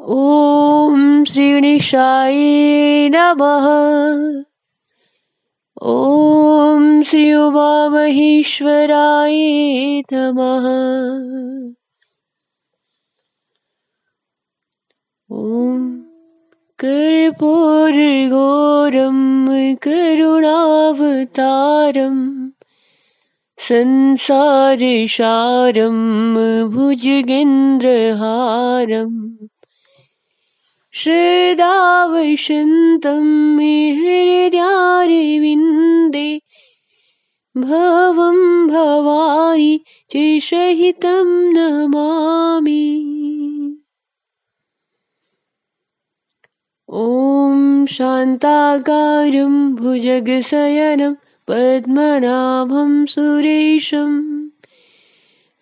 ओम श्री गणेशाय नमः। ओम श्री उमा महेश्वराय नमः। ओम कर्पूरगौरं करुणावतारं संसारसारं भुजगेन्द्रहारम् श्रद्धावशन्तं हृदयारविन्दे भवं भवानी च सहितं नमामि। ॐ शान्ताकारं भुजगशयनं पद्मनाभं सुरेशं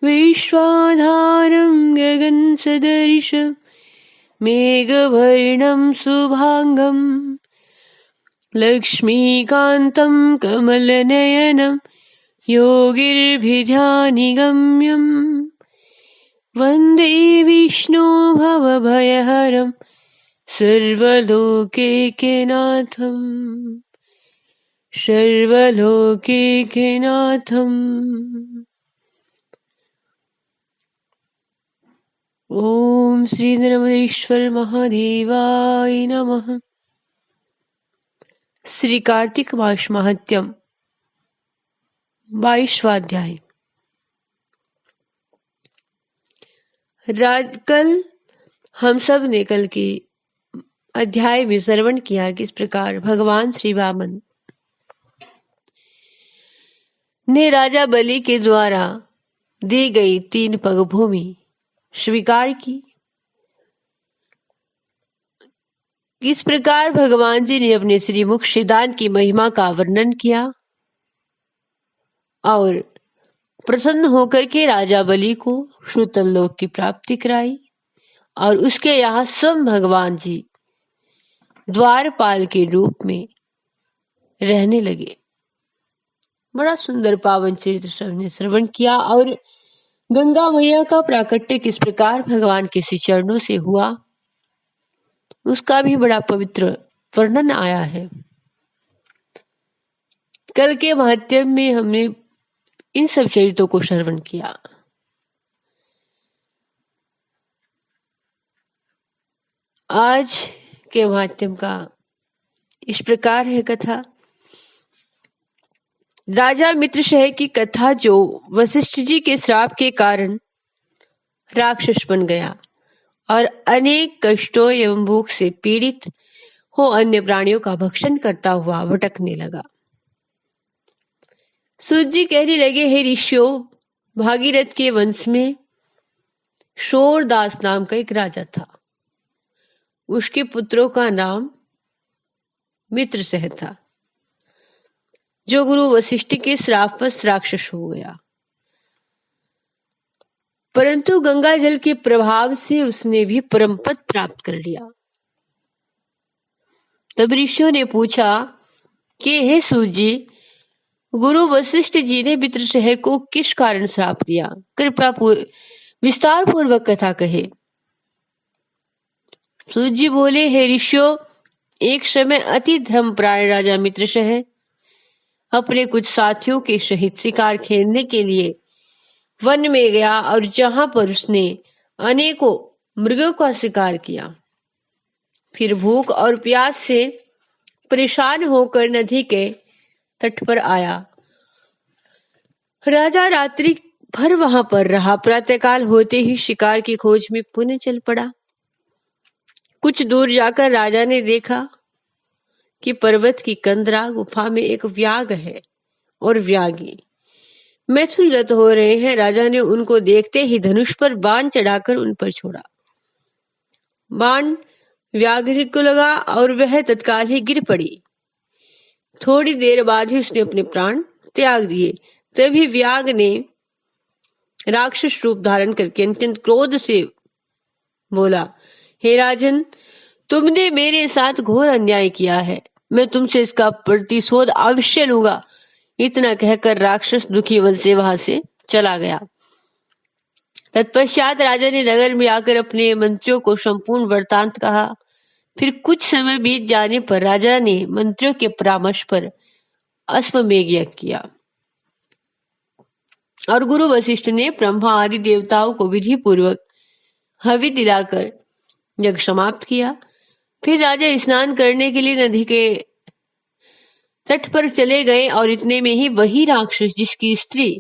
विश्वाधारं गगनसदृशं मेघवर्णं शुभांगं लक्ष्मीकान्तं कमलनयनं योगिर्भिध्यानिगम्यं वन्दे विष्णु भवभयहरं सर्वलोकैकनाथम्। ओम श्री नर्मदेश्वर महादेवाय नमः। श्री कार्तिक मास महात्म्यम 22वां अध्याय। कल हम सब ने कल के अध्याय में श्रवण किया किस प्रकार भगवान श्री वामन ने राजा बलि के द्वारा दी गई 3 पग भूमि स्वीकार की। किस प्रकार भगवान जी ने अपने श्रीमुख से दान की महिमा का वर्णन किया और प्रसन्न होकर के राजा बलि को श्रुतल लोक की प्राप्ति कराई और उसके यहाँ स्वयं भगवान जी द्वारपाल के रूप में रहने लगे। बड़ा सुंदर पावन चरित्र सबने श्रवण किया और गंगा मैया का प्राकट्य किस प्रकार भगवान के श्री चरणों से हुआ उसका भी बड़ा पवित्र वर्णन आया है। कल के महात्म्य में हमने इन सब चरित्रों को श्रवण किया। आज के महात्म्य का इस प्रकार है कथा। राजा मित्रशह की कथा जो वशिष्ठ जी के श्राप के कारण राक्षस बन गया और अनेक कष्टों एवं भूख से पीड़ित हो अन्य प्राणियों का भक्षण करता हुआ भटकने लगा। सूत जी कहने लगे, हे ऋषियों, भागीरथ के वंश में शोरदास नाम का एक राजा था। उसके पुत्रों का नाम मित्रशह था, जो गुरु वशिष्ठ के श्रापवश राक्षस हो गया, परंतु गंगा जल के प्रभाव से उसने भी परम पद प्राप्त कर लिया। तब ऋषियों ने पूछा कि हे सूत जी, गुरु वशिष्ठ जी ने मित्रशह को किस कारण श्राप दिया? कृपया विस्तार पूर्वक कथा कहे। सूत जी बोले, हे ऋषियों, एक समय अति धर्मपरायण राजा मित्रशह अपने कुछ साथियों के सहित शिकार खेलने के लिए वन में गया और जहां पर उसने अनेकों मृगों का शिकार किया। फिर भूख और प्यास से परेशान होकर नदी के तट पर आया। राजा रात्रि भर वहां पर रहा। प्रातःकाल होते ही शिकार की खोज में पुनः चल पड़ा। कुछ दूर जाकर राजा ने देखा कि पर्वत की कंदरा गुफा में एक व्याघ्र है और व्याघ्री मैथुनरत हो रहे हैं। राजा ने उनको देखते ही धनुष पर बाण चढ़ाकर उन पर छोड़ा। बाण व्याघ्र को लगा और वह तत्काल ही गिर पड़ी। थोड़ी देर बाद ही उसने अपने प्राण त्याग दिए। तभी व्याघ्र ने राक्षस रूप धारण करके अत्यंत क्रोध से बोला, हे राजन, तुमने मेरे साथ घोर अन्याय किया है। मैं तुमसे इसका प्रतिशोध अवश्य लूंगा। इतना कहकर राक्षस दुखी मन से वहां से चला गया। तत्पश्चात राजा ने नगर में आकर अपने मंत्रियों को संपूर्ण वृत्तांत कहा। फिर कुछ समय बीत जाने पर राजा ने मंत्रियों के परामर्श पर अश्वमेघ यज्ञ किया और गुरु वशिष्ठ ने ब्रह्मा आदि देवताओं को विधि पूर्वक हवि दिलाकर यज्ञ समाप्त किया। फिर राजा स्नान करने के लिए नदी के तट पर चले गए और इतने में ही वही राक्षस जिसकी स्त्री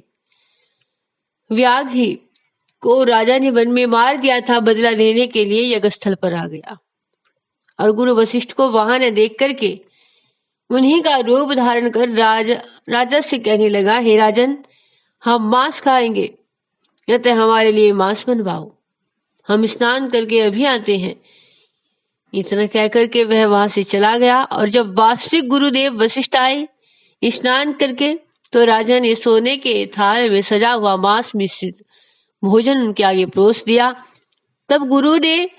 व्याघ्री को राजा ने वन में मार दिया था, बदला लेने के लिए यज्ञ स्थल पर आ गया और गुरु वशिष्ठ को वहां न देख करके उन्हीं का रूप धारण कर राजा से कहने लगा, हे राजन, हम मांस खाएंगे, अतः हमारे लिए मांस बनवाओ, हम स्नान करके अभी आते हैं। इतना कहकर के वह वहां से चला गया और जब वास्तविक गुरुदेव वशिष्ठ आए स्नान करके तो राजा ने सोने के थाल में सजा हुआ मांस मिश्रित भोजन उनके आगे परोस दिया। तब गुरु ने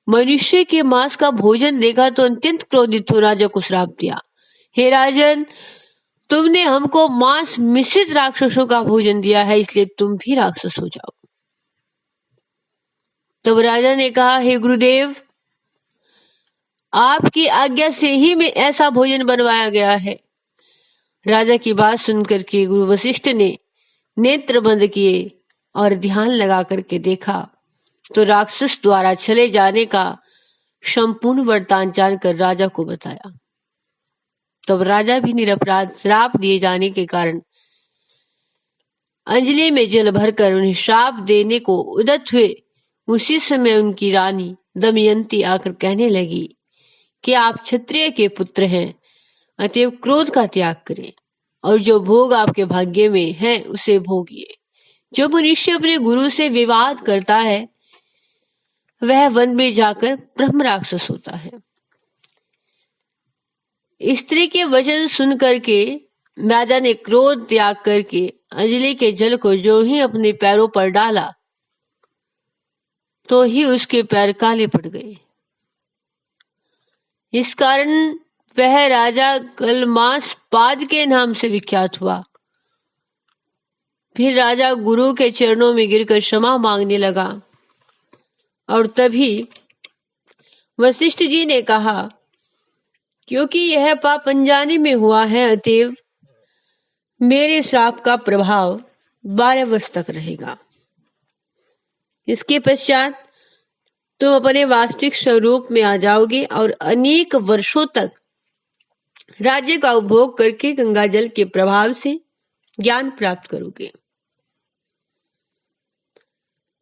मनुष्य के मांस का भोजन देखा तो अत्यंत क्रोधित हो राजा को श्राप दिया, हे राजन, तुमने हमको मांस मिश्रित राक्षसों का भोजन दिया है, इसलिए तुम भी राक्षस हो जाओ। तब राजा ने कहा, हे गुरुदेव, आपकी आज्ञा से ही मैं ऐसा भोजन बनवाया गया है। राजा की बात सुनकर के गुरु वशिष्ठ ने नेत्र बंद किए और ध्यान लगा करके देखा तो राक्षस द्वारा चले जाने का संपूर्ण वृत्तांत जानकर राजा को बताया। तब राजा भी निरपराध श्राप दिए जाने के कारण अंजलि में जल भरकर उन्हें श्राप देने को उद्यत हुए। उसी समय उनकी रानी दमयंती आकर कहने लगी कि आप क्षत्रिय के पुत्र हैं, अतएव क्रोध का त्याग करें और जो भोग आपके भाग्य में है उसे भोगिए। जो मनुष्य अपने गुरु से विवाद करता है वह वन में जाकर ब्रह्म राक्षस होता है। स्त्री के वचन सुन करके राजा ने क्रोध त्याग करके अंजलि के जल को जो ही अपने पैरों पर डाला तो ही उसके पैर काले पड़ गए। इस कारण वह राजा कलमास पाद के नाम से विख्यात हुआ। फिर राजा गुरु के चरणों में गिरकर क्षमा मांगने लगा और तभी वशिष्ठ जी ने कहा, क्योंकि यह पाप अनजाने में हुआ है, अतएव मेरे श्राप का प्रभाव 12 वर्ष तक रहेगा। इसके पश्चात तुम अपने वास्तविक स्वरूप में आ जाओगे और अनेक वर्षों तक राज्य का उपभोग करके गंगा जल के प्रभाव से ज्ञान प्राप्त करोगे।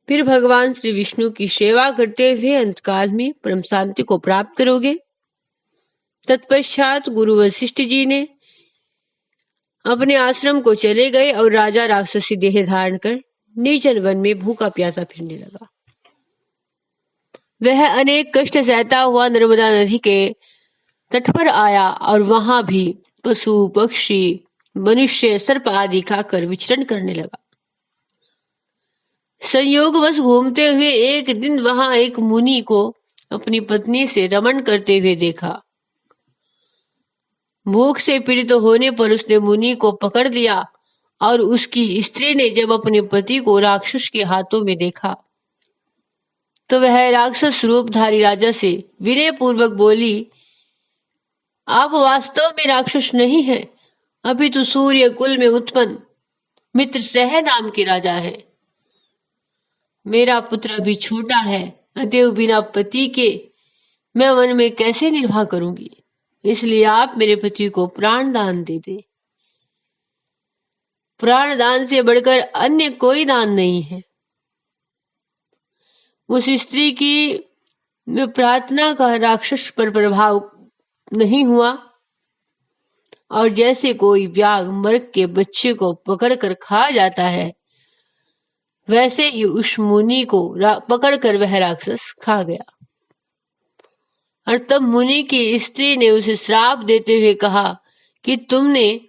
फिर भगवान श्री विष्णु की सेवा करते हुए अंतकाल में परम शांति को प्राप्त करोगे। तत्पश्चात गुरु वशिष्ठ जी ने अपने आश्रम को चले गए और राजा राक्षसी देह धारण कर निर्जन वन में भूखा प्यासा फिरने लगा। वह अनेक कष्ट सहता हुआ नर्मदा नदी के तट पर आया और वहां भी पशु पक्षी मनुष्य सर्प आदि खाकर विचरण करने लगा। संयोगवश घूमते हुए एक दिन वहां एक मुनि को अपनी पत्नी से रमण करते हुए देखा। भूख से पीड़ित होने पर उसने मुनि को पकड़ लिया और उसकी स्त्री ने जब अपने पति को राक्षस के हाथों में देखा तो वह राक्षस रूपधारी राजा से विनय पूर्वक बोली, आप वास्तव में राक्षस नहीं हैं, अभी तो सूर्य कुल में उत्पन्न मित्र सह नाम के राजा है। मेरा पुत्र अभी छोटा है, अतएव बिना पति के मैं वन में कैसे निर्वाह करूंगी, इसलिए आप मेरे पति को प्राण दान दे दे। प्राण दान से बढ़कर अन्य कोई दान नहीं है। उस स्त्री की प्रार्थना का राक्षस पर प्रभाव नहीं हुआ और जैसे कोई व्याघ्र मृग के बच्चे को पकड़कर खा जाता है वैसे ही उस मुनि को पकड़कर वह राक्षस खा गया। और तब मुनि की स्त्री ने उसे श्राप देते हुए कहा कि तुमने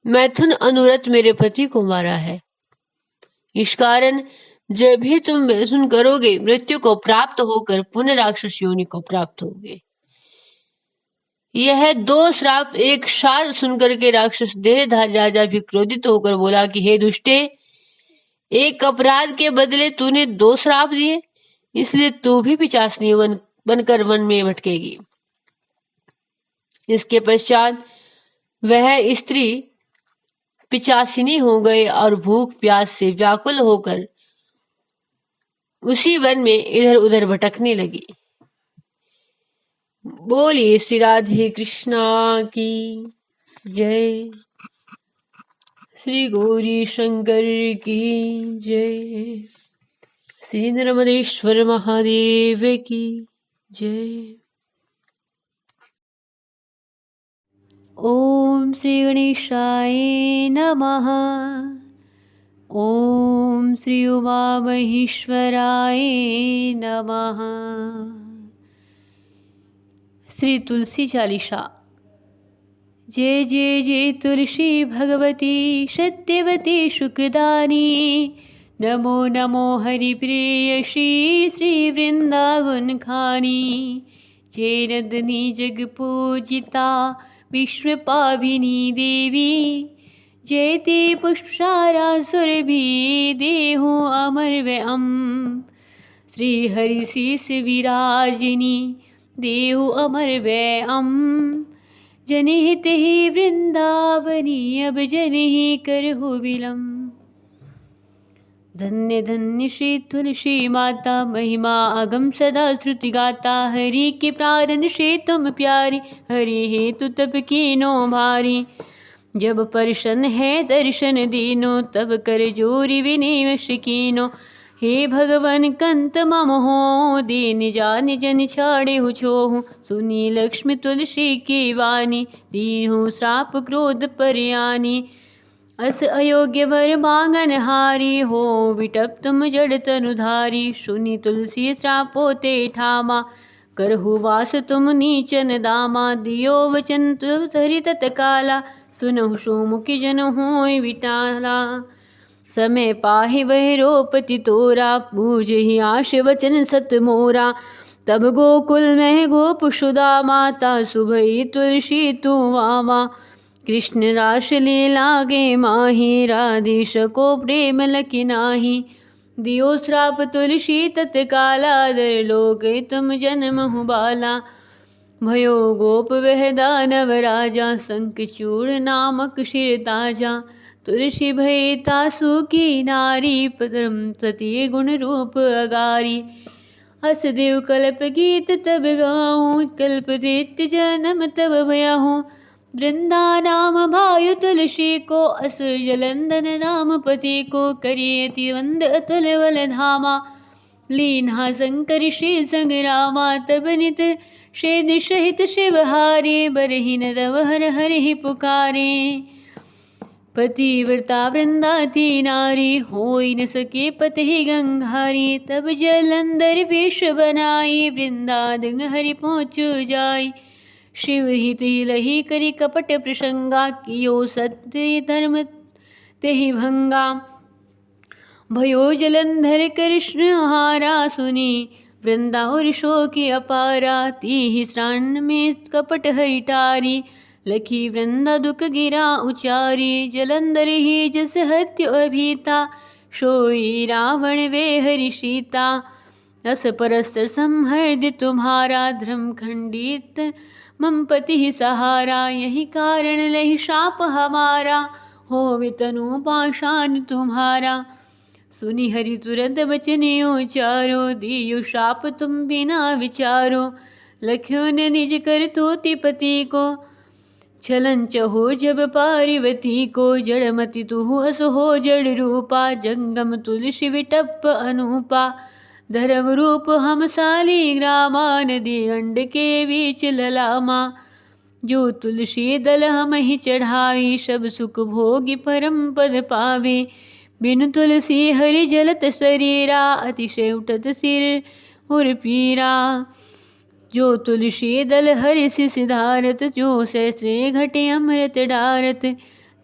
मैथुन अनुरत मेरे पति को मारा है, इस कारण जब भी तुम मैथुन करोगे मृत्यु को प्राप्त होकर पुनः राक्षस योनि को प्राप्त होगे। यह 2 श्राप एक साथ सुनकर के राक्षस देहधारी राजा भी क्रोधित होकर बोला कि हे दुष्टे, एक अपराध के बदले तूने 2 श्राप दिए, इसलिए तू भी पिशाचिनी बनकर वन में भटकेगी। इसके पश्चात वह स्त्री पिशाचिनी हो गई और भूख प्यास से व्याकुल होकर उसी वन में इधर उधर भटकने लगी। बोलिए श्री राधे कृष्णा की जय, श्री गौरी शंकर की जय, श्री नर्मदेश्वर महादेव की जय। ओम श्री गणेशाय नमः। ओम श्री उमा महेश्वराय नमः। श्री तुलसी चालीसा। जय जय जय तुलसी भगवती सत्यवती सुखदानी, नमो नमो हरिप्रिय श्री श्री वृंदावन खानी। जय नंदिनी जग पूजिता विश्व पाविनी देवी, जयति पुष्पसारा सुरभि देहु अमर व अम। श्री हरि शीस विराजिनी देहु अमर व अम। जनहित ही वृंदावनी अब जनहि करहु विलम्ब। धन्य धन्य श्री तुलसी माता, महिमा अगम सदा श्रुति गाता। हरि के प्रारण से तुम प्यारी, हरि हेतु तप कीनो भारी। जब प्रसन्न है दर्शन दीनो, तब कर जोरी विनय वश कीनो। हे भगवन कंत मम हो, दीन जान जन छाड़े हु छोहु। सुनी लक्ष्मी तुलसी की वाणी, दीहु श्राप क्रोध परियानी। अस अयोग्य वर मांगन हारी, हो विटप तुम जड़ तनुधारी। सुनी तुलसी श्रापो ते ठामा, करहु वास तुम नीचन दामा। दियो वचन तुम धरि तत्काला, सुनहु सुमुखी जन होय विटाला। समय पाहि वह रोपति तोरा, बूझहि आश वचन सत मोरा। तब गोकुल में गोप सुदा, माता सुभई तुलसी तू वामा। कृष्ण रास लीला गे माही, राधेश को प्रेम लखि नाही। दियो श्राप तुलसी तत्काला, दर लोक तुम जन्म बाला। भयो गोप वह दानव राजा, शंखचूड़ नामक शिर ताजा। तुलसी भय तासु की नारी, परम सती गुण रूप अगारी। हस देव कल्प गीत तब गाऊं, कल्प दैत्य जन्म तब भयाहूँ। वृंदा नाम भायु तुलसी को, असुर जलंधन नाम पति को। करियति वंद अतुल बल धामा, लीन्हा शंकर श्री संग रामा। तब नित शेद सहित शिवहारे, बरहीन तब हर हरि पुकारे। पतिव्रता वृंदा थी नारी, होई न सके पति गंगारी। तब जलंधर वेश बनाई, वृंदा दंग हरि पहुँचु जाई। शिव हित लही करी कपट प्रसंगा, कियो सत्य धर्म तेहि भंगा। भयो जलंधर कृष्ण हारा, सुनी वृंदा और शोकी अपारा। तीहि श्रान में कपट हरिटारी, लखी वृंदा दुख गिरा उचारी। जलंधर ही जस हत्य अभीता, सोई रावण वे हरि सीता। अस परस्तर संहर्द तुम्हारा, धर्म खंडित मम पति सहारा। यही कारण लहि शाप हमारा, होवे तनु पाषाण तुम्हारा। सुनी हरि तुरंत बचन उचारो, दियो शाप तुम बिना विचारो। लख्यो ने निज कर तोति पति को, छलन चहो जब पार्वती को। जड़मति तुहु अस हो जड़ रूपा, जंगम तुलसी विटप अनूपा। धर्म रूप हम साली ग्रामा, नदी अंड के बीच ललामा। जो तुलसी दल हम ही चढ़ाई, सब सुख भोगी परम पद पावे। बिनु तुलसी हरि जलत शरीरा, अतिशय उठत सिर और पीरा। जो तुलसी दल हरि सिधारत, जो सहस्रे घटे अमृत डारत।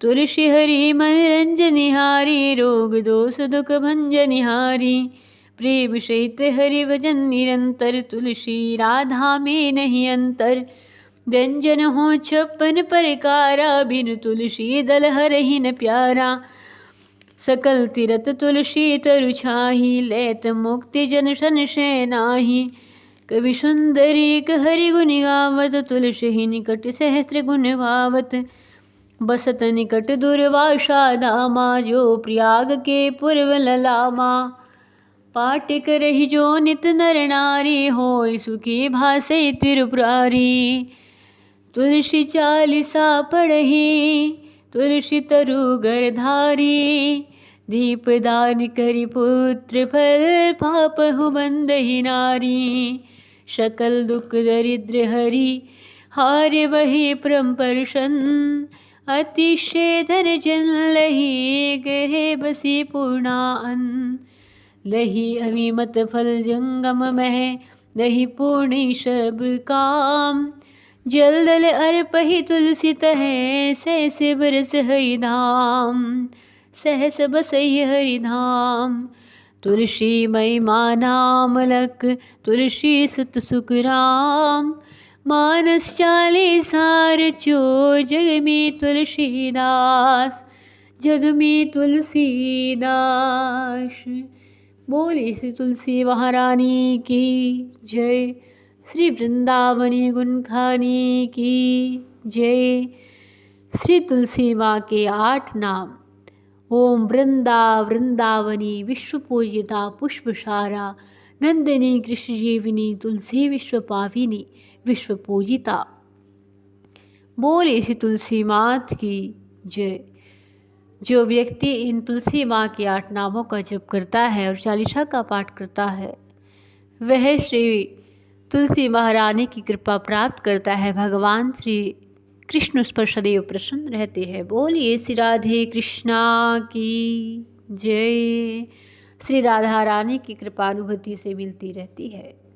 तुलसी हरि मनरंजनिहारी, रोग दोष दुख भंजनिहारी। प्रेम सहित हरि भजन निरंतर, तुलसी राधा में नहीं अंतर। व्यंजन हो 56 प्रकारा, बिनु तुलसी दल हरहि न प्यारा। सकल तीरथ तुलसी तरु छाही, लेत मुक्ति जन संशय नाही। कवि सुंदरी हरि गुण गावत, तुलसी निकट सहस्त्र गुण भावत। बसत निकट दुर्वासा धामा, जो प्रयाग के पूर्व ललामा। पाठ करहि जो नित नर नारी, होय सुखी भासै त्रिपुरारी। तुलसी चालीसा पढ़ही, तुलसी तरु घर धारी। दीप दान करि पुत्र फल, पापहु बंदहि नारी। सकल दुख दरिद्र हरि, हारे वही परम प्रसन्न। अतिशय धन जन लही, गहे बसी पूर्णा अन्न। लही अभिमत फल जंगम मह, लही पूर्ण सब काम। जल दल अर्पहि तुलसी तह, सहस बरस हरि धाम। सहस बसहि हरि धाम। तुलसी महिमा नाम लख, तुलसी सुत सुख राम। मानस चालीसा रचो, जग में तुलसीदास। जग में तुलसीदास। बोले श्री तुलसी महारानी की जय। श्री वृंदावनी गुण खानी की जय। श्री तुलसी माँ के 8 नाम। ओम वृंदा वृंदावनी, विश्व पूजिता पुष्पसारा। नंदिनी कृष्ण जीविनी, तुलसी विश्व पाविनी, विश्व पूजिता। बोले श्री तुलसी मात की जय। जो व्यक्ति इन तुलसी माँ के 8 नामों का जप करता है और चालीसा का पाठ करता है, वह श्री तुलसी महारानी की कृपा प्राप्त करता है। भगवान श्री कृष्ण उस पर सदैव प्रसन्न रहते हैं। बोलिए श्री राधे कृष्णा की जय। श्री राधा रानी की कृपानुभूति से मिलती रहती है।